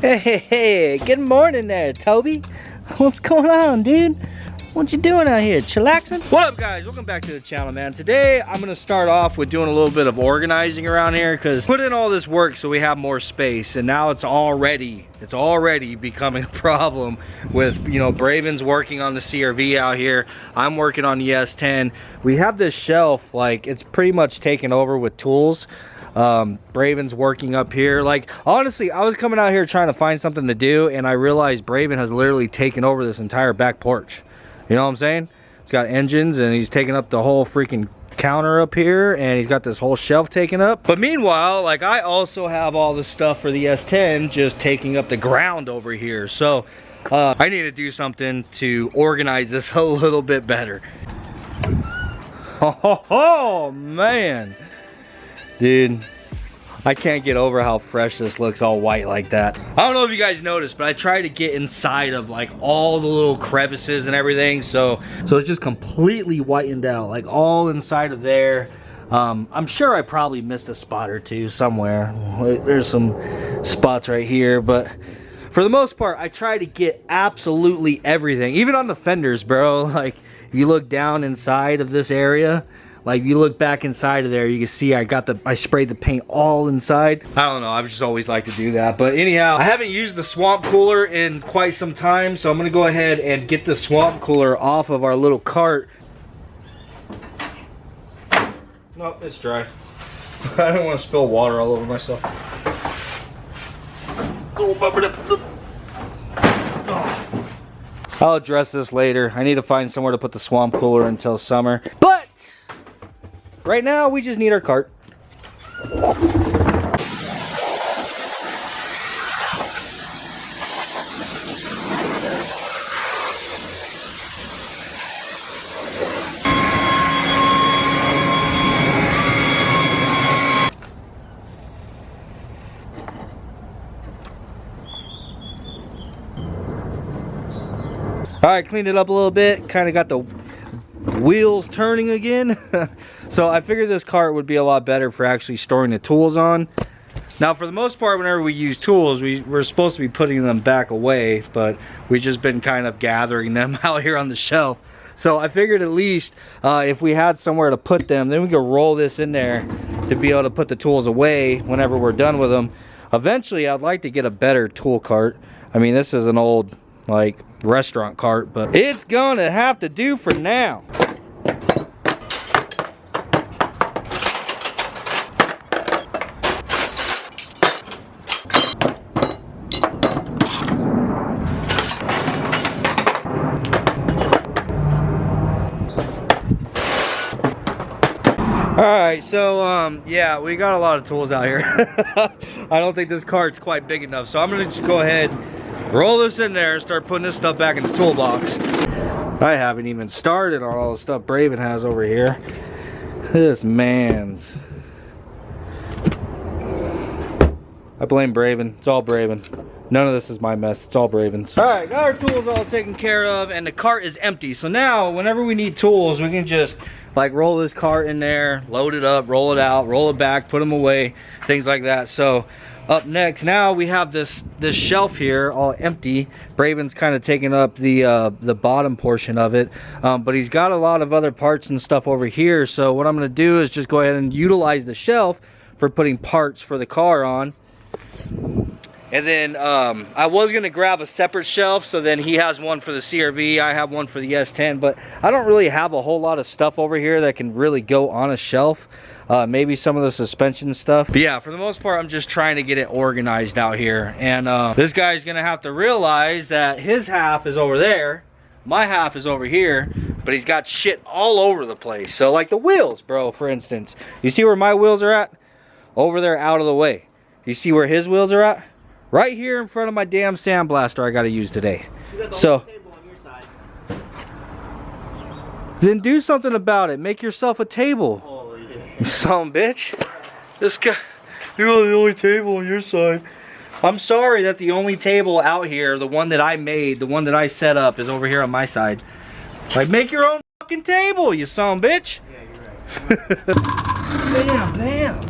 Hey, good morning there, Toby. What's going on, dude? What you doing out here, chillaxing? What up, guys? Welcome back to the channel, man. Today, I'm gonna start off with doing a little bit of organizing around here because put in all this work so we have more space, and now it's already becoming a problem with, you know, Braven's working on the CRV out here. I'm working on the S10. We have this shelf, like, it's pretty much taken over with tools. Braven's working up here. Like, honestly, I was coming out here trying to find something to do, and I realized Braven has literally taken over this entire back porch. You know what I'm saying? He's got engines, and he's taking up the whole freaking counter up here, and he's got this whole shelf taken up. But meanwhile, like, I also have all the stuff for the S10 just taking up the ground over here. So I need to do something to organize this a little bit better. Oh man, dude, I can't get over how fresh this looks all white like that. I don't know if you guys noticed, but I try to get inside of like all the little crevices and everything. So it's just completely whitened out, like all inside of there. I'm sure I probably missed a spot or two somewhere. There's some spots right here, but for the most part, I try to get absolutely everything, even on the fenders, bro. Like, if you look down inside of this area, like, if you look back inside of there, you can see I sprayed the paint all inside. I don't know, I've just always liked to do that. But anyhow, I haven't used the swamp cooler in quite some time, so I'm gonna go ahead and get the swamp cooler off of our little cart. Nope, it's dry. I don't want to spill water all over myself. I'll address this later. I need to find somewhere to put the swamp cooler until summer. But right now, we just need our cart. All right, cleaned it up a little bit. Kind of got the wheels turning again. So I figured this cart would be a lot better for actually storing the tools on. Now, for the most part, whenever we use tools, we're supposed to be putting them back away, but we've just been kind of gathering them out here on the shelf. So I figured at least if we had somewhere to put them, then we could roll this in there to be able to put the tools away whenever we're done with them. Eventually, I'd like to get a better tool cart. I mean, this is an old, like, restaurant cart, but it's gonna have to do for now. Alright, so yeah, we got a lot of tools out here. I don't think this cart's quite big enough, so I'm gonna just go ahead, roll this in there, and start putting this stuff back in the toolbox. I haven't even started on all the stuff Braven has over here. This man's. I blame Braven. It's all Braven. None of this is my mess. It's all Braven's. Alright, got our tools all taken care of, and the cart is empty. So now, whenever we need tools, we can just, like, roll this cart in there, load it up, roll it out, roll it back, put them away, things like that. So up next, now we have this shelf here all empty. Braven's kind of taking up the bottom portion of it, but he's got a lot of other parts and stuff over here. So what I'm going to do is just go ahead and utilize the shelf for putting parts for the car on. And then I was going to grab a separate shelf, so then he has one for the CRV, I have one for the S10, but I don't really have a whole lot of stuff over here that can really go on a shelf. Maybe some of the suspension stuff. But yeah, for the most part, I'm just trying to get it organized out here. And this guy's going to have to realize that his half is over there, my half is over here, but he's got shit all over the place. So like the wheels, bro, for instance. You see where my wheels are at? Over there, out of the way. You see where his wheels are at? Right here in front of my damn sandblaster I got to use today. You got the so whole table on your side. Then do something about it. Make yourself a table. Oh, yeah. You son of a bitch. This guy, you're the only table on your side. I'm sorry that the only table out here, the one that I made, the one that I set up, is over here on my side. Like, make your own fucking table, you son of a bitch. Yeah, you're right. Bam, bam.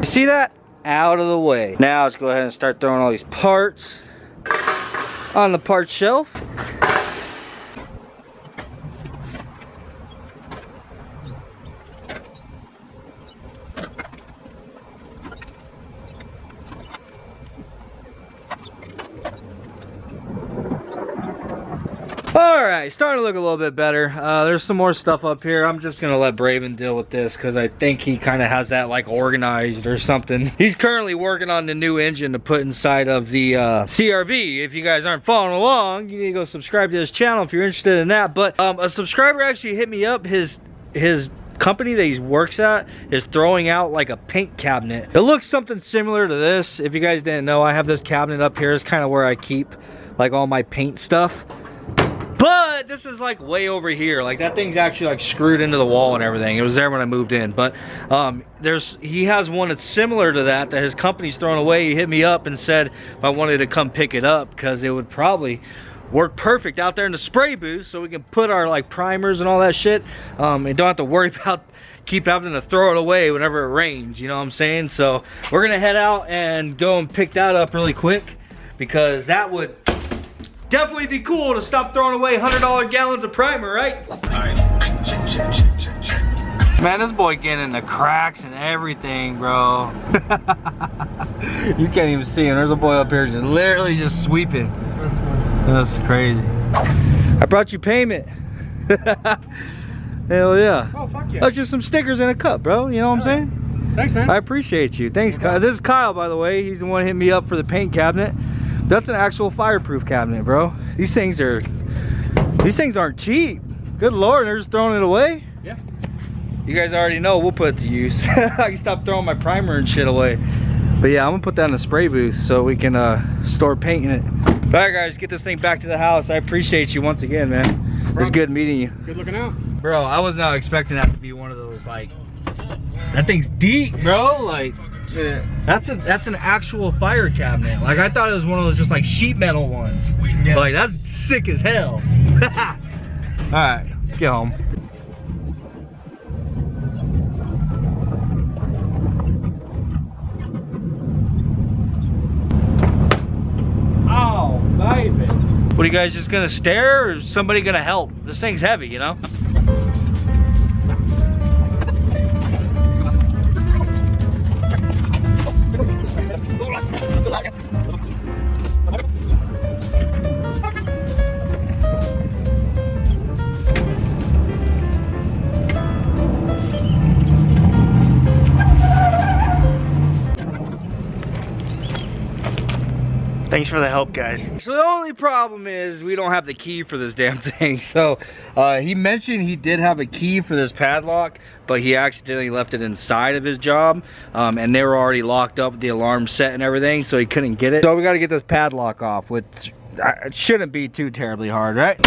You see that? out of the way. Now let's go ahead and start throwing all these parts on the parts shelf. Alright, starting to look a little bit better. There's some more stuff up here. I'm just gonna let Braven deal with this because I think he kind of has that like organized or something. He's currently working on the new engine to put inside of the CRV. If you guys aren't following along, you need to go subscribe to his channel if you're interested in that. But a subscriber actually hit me up. His company that he works at is throwing out like a paint cabinet. It looks something similar to this. If you guys didn't know, I have this cabinet up here. It's kind of where I keep like all my paint stuff. But this is like way over here. Like that thing's actually like screwed into the wall and everything. It was there when I moved in. But he has one that's similar to that his company's throwing away. He hit me up and said if I wanted to come pick it up because it would probably work perfect out there in the spray booth so we can put our like primers and all that shit and don't have to worry about keep having to throw it away whenever it rains, you know what I'm saying? So we're gonna head out and go and pick that up really quick because that would definitely be cool to stop throwing away $100 gallons of primer, right? Man, this boy getting in the cracks and everything, bro. You can't even see him. There's a boy up here just literally just sweeping. That's crazy. I brought you payment. Hell yeah. Oh, fuck yeah. That's just some stickers in a cup, bro. You know what I'm saying? Thanks, man. I appreciate you. Thanks, Kyle. This is Kyle, by the way. He's the one hitting me up for the paint cabinet. That's an actual fireproof cabinet, bro. These things aren't cheap. Good Lord, they're just throwing it away. Yeah. You guys already know we'll put it to use. I can stop throwing my primer and shit away. But yeah, I'm gonna put that in the spray booth so we can start painting it. All right, guys, get this thing back to the house. I appreciate you once again, man. It was good meeting you. Good looking out. Bro, I was not expecting that to be one of those, like, that thing's deep, bro. Like, yeah. That's an actual fire cabinet. Like I thought it was one of those just like sheet metal ones. Yeah. Like that's sick as hell. All right, let's get home. Oh, baby. What are you guys just gonna stare, or is somebody gonna help? This thing's heavy, you know. Thanks for the help, guys. So the only problem is we don't have the key for this damn thing. So he mentioned he did have a key for this padlock, but he accidentally left it inside of his job, and they were already locked up with the alarm set and everything, so he couldn't get it. So we got to get this padlock off, which it shouldn't be too terribly hard, right?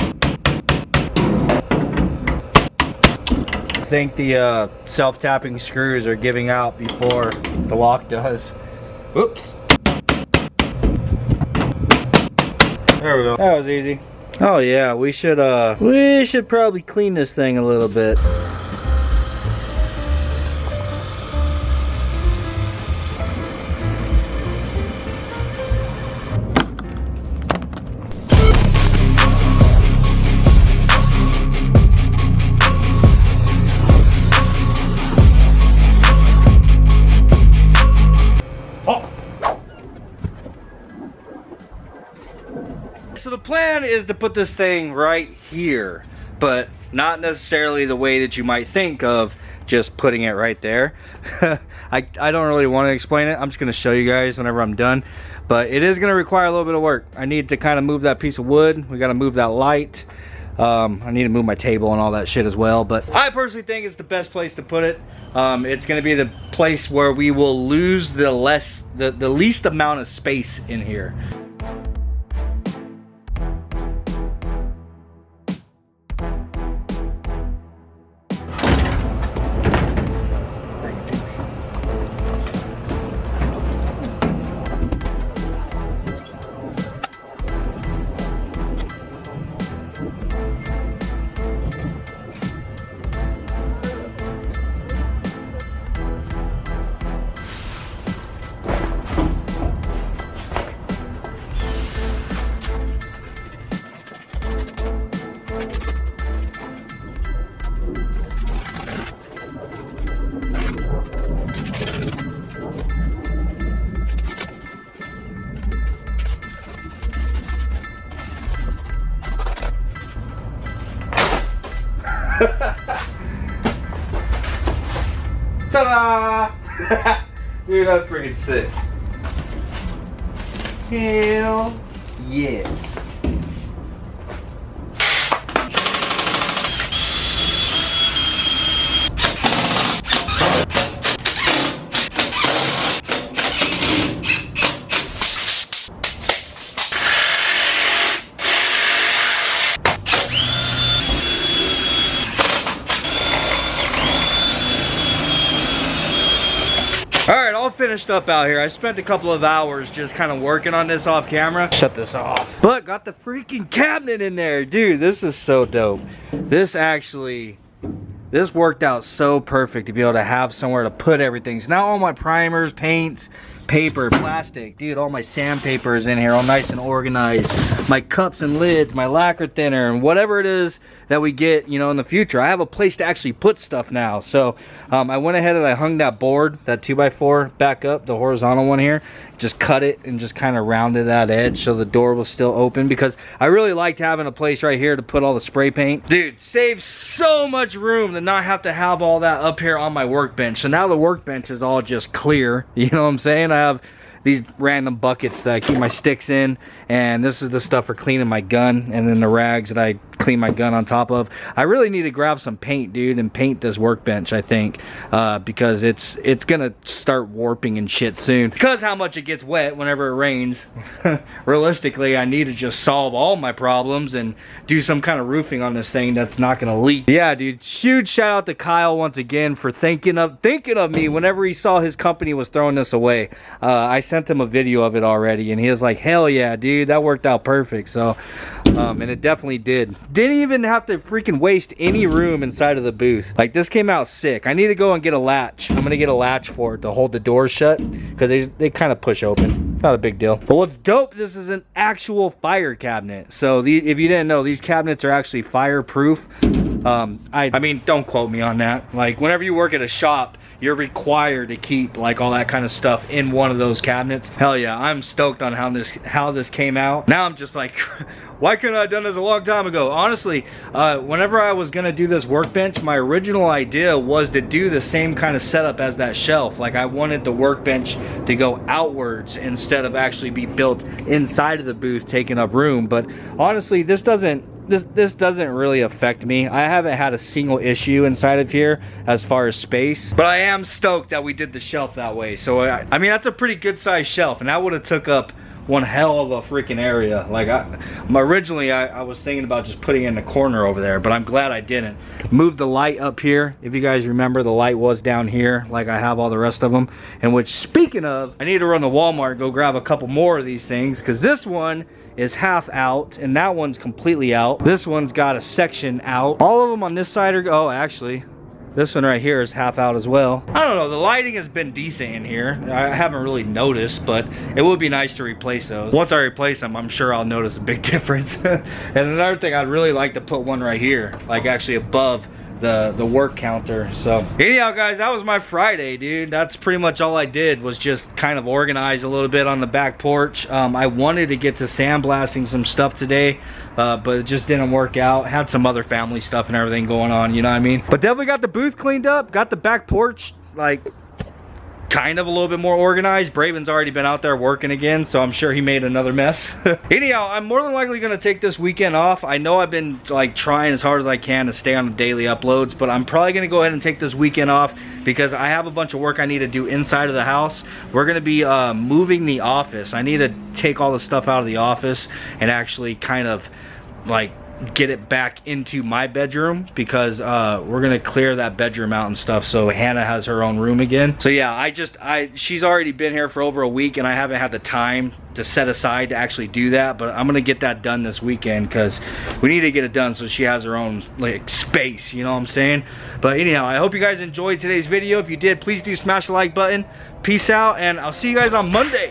I think the self-tapping screws are giving out before the lock does. Oops. There we go. That was easy. Oh yeah, we should probably clean this thing a little bit. So the plan is to put this thing right here, but not necessarily the way that you might think of just putting it right there. I don't really want to explain it. I'm just going to show you guys whenever I'm done, but it is going to require a little bit of work. I need to kind of move that piece of wood. We got to move that light. I need to move my table and all that shit as well, but I personally think it's the best place to put it. It's going to be the place where we will lose the least amount of space in here. Ta-da! Dude, that's freaking sick. Hell yes. Alright, all finished up out here. I spent a couple of hours just kind of working on this off camera. Shut this off. But got the freaking cabinet in there. Dude, this is so dope. This worked out so perfect to be able to have somewhere to put everything. So now all my primers, paints, paper, plastic, dude, all my sandpaper is in here all nice and organized. My cups and lids, my lacquer thinner, and whatever it is that we get, you know, in the future. I have a place to actually put stuff now. So I went ahead and I hung that board, that 2x4 back up, the horizontal one here. Just cut it and just kind of rounded that edge so the door was still open, because I really liked having a place right here to put all the spray paint. Dude, saves so much room to not have to have all that up here on my workbench. So now the workbench is all just clear. You know what I'm saying? I have these random buckets that I keep my sticks in, and this is the stuff for cleaning my gun, and then the rags that I clean my gun on top of. I really need to grab some paint, dude, and paint this workbench, I think, because it's gonna start warping and shit soon because how much it gets wet whenever it rains. Realistically, I need to just solve all my problems and do some kind of roofing on this thing that's not gonna leak. Yeah, dude, huge shout out to Kyle once again for thinking of me whenever he saw his company was throwing this away. I sent him a video of it already, and he was like, hell yeah, dude, that worked out perfect. So and it definitely did. Didn't even have to freaking waste any room inside of the booth. Like, this came out sick. I need to go and get a latch. I'm gonna get a latch for it to hold the doors shut, because they kind of push open. Not a big deal. But what's dope, this is an actual fire cabinet. So if you didn't know, these cabinets are actually fireproof. I mean, don't quote me on that. Like, whenever you work at a shop, you're required to keep like all that kind of stuff in one of those cabinets. Hell yeah, I'm stoked on how this came out. Now I'm just like, why couldn't I have done this a long time ago? Honestly, whenever I was gonna do this workbench, my original idea was to do the same kind of setup as that shelf. Like, I wanted the workbench to go outwards instead of actually be built inside of the booth, taking up room. But honestly, this doesn't really affect me. I haven't had a single issue inside of here as far as space, but I am stoked that we did the shelf that way. So I mean, that's a pretty good sized shelf, and that would have took up one hell of a freaking area. Like, originally I was thinking about just putting it in the corner over there, but I'm glad I didn't. Move the light up here. If you guys remember, the light was down here like I have all the rest of them. And which, speaking of, I need to run to Walmart and go grab a couple more of these things, because this one is half out and that one's completely out. This one's got a section out. All of them on this side are, oh, actually this one right here is half out as well. I don't know, the lighting has been decent in here. I haven't really noticed, but it would be nice to replace those. Once I replace them, I'm sure I'll notice a big difference. And another thing, I'd really like to put one right here, like actually above the work counter. So anyhow, guys, that was my Friday, dude. That's pretty much all I did, was just kind of organize a little bit on the back porch. I wanted to get to sandblasting some stuff today, but it just didn't work out. Had some other family stuff and everything going on, you know what I mean? But definitely got the booth cleaned up, got the back porch like kind of a little bit more organized. Braven's already been out there working again, so I'm sure he made another mess. Anyhow, I'm more than likely gonna take this weekend off. I know I've been like trying as hard as I can to stay on the daily uploads, but I'm probably gonna go ahead and take this weekend off because I have a bunch of work I need to do inside of the house. We're gonna be moving the office. I need to take all the stuff out of the office and actually kind of like get it back into my bedroom, because we're gonna clear that bedroom out and stuff so Hannah has her own room again. So yeah, she's already been here for over a week and I haven't had the time to set aside to actually do that, but I'm gonna get that done this weekend because we need to get it done so she has her own like space, you know what I'm saying? But anyhow, I hope you guys enjoyed today's video. If you did, please do smash the like button. Peace out, and I'll see you guys on Monday.